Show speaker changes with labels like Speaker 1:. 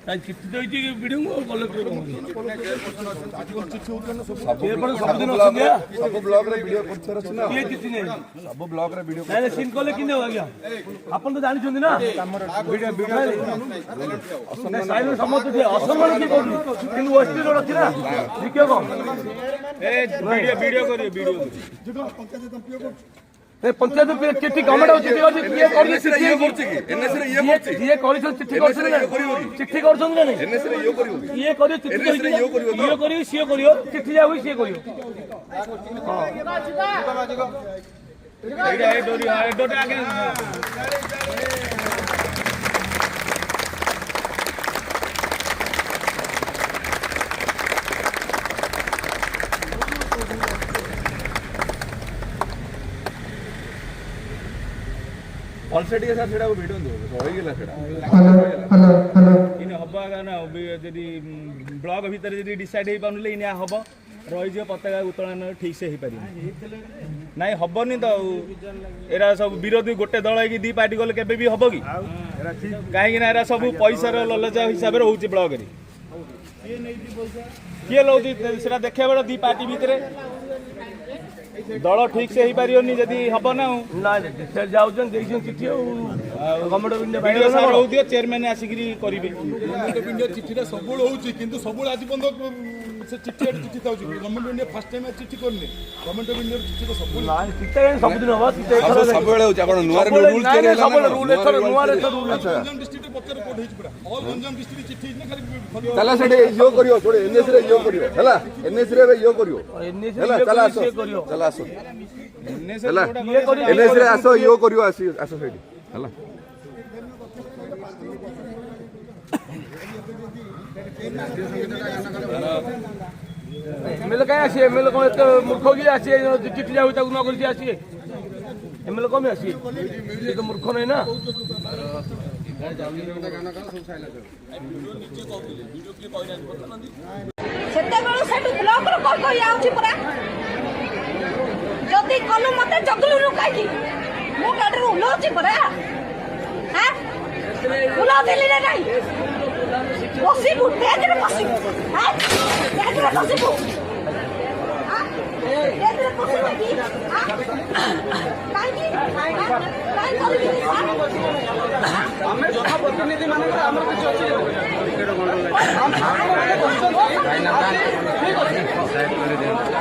Speaker 1: चिट्ठी तो video collector
Speaker 2: सब ब्लॉक रे वीडियो करछर अछि ना
Speaker 1: चिट्ठी नहीं
Speaker 2: सब ब्लॉक रे वीडियो
Speaker 1: नहीं सीन कले कि आज्ञा आपन तो जानि छथि ना वीडियो साइलेंट समझ असम्मान की करू किंतु ओएसटी रोड अछि ना देखियो को ए वीडियो करियो वीडियो पंचायत चिट्ठी गवर्नमेंट चिट्ठी कर ये कर चिट्ठी ये करछि कि एनएस रे ये करछि ये करि चिट्ठी करछि ना चिट्ठी करछन ना एनएस रे ये करियो ये करियो चिट्ठी ये करियो सीए करियो चिट्ठी जा होई सीए करियो हां एडा ए डोरी ए डोटा आगे ऑलरेडी सर सेटा को वीडियो दो होई गेला सेटा हेलो इने हबा गाना जदी ब्लॉग भीतर जदी डिसाइड हे पानुले इने हबो रही जे पताका उत्तोलन ठीक से हे पारि नाही हबनी तो एरा सब विरोधी गोटे दल है कि दी पार्टी गले केबे भी हबो कि काहे कि ना एरा सब पैसा रो ललचा हिसाब रे होउची ब्लॉग रे के लौदी सेटा देखे बड़ दी पार्टी भीतर दल ठीक से ही पारियोनी जदी हबो ना ना जाउजन देखिन चिट्ठी government of India video sir हो दियो चेयरमैन आसिकरी करिवे गवर्नमेंट ऑफ इंडिया चिट्ठी रा सबुल होउची किंतु सबुल आज बंद से चिट्ठी चिट्ठी थाउची government of India first time चिट्ठी करने गवर्नमेंट ऑफ इंडिया चिट्ठी तो सबुल ना चिट्ठी सब दिन होबा चिट्ठी सब बेले होउची आपण नुआर रूल चेंज होला सब रूल एथर नुआर एथर रूल गंजाम डिस्ट्रिक्ट पत्तर कोड हेच पूरा ऑल गंजाम डिस्ट्रिक्ट चिट्ठी न खाली चला सेठी यो करियो थोड़े एनएस रे यो करियो हला एनएस रे यो करियो एनएस रे चला आसो चला आसो एनएस रे आसो यो करियो आसो सेठी हला एमएलए कहीं आसी एमएलए कौन एत मूर्ख कि आसी चिट्ठी जाऊ न कर आसी एमएलए कौन आसी ये तो मूर्ख नहीं ना
Speaker 3: जदि कलु मते जगलु रुकाई मो गाडी उलोची परा हां उलो दिली रे नाही पसिबु तेजरे पसिबु हां तेजरे पसिबु हां तेजरे पसिबु की हां काई करबी हमें जन प्रतिनिधि माने हमर किछ अछि हम ठीक अछि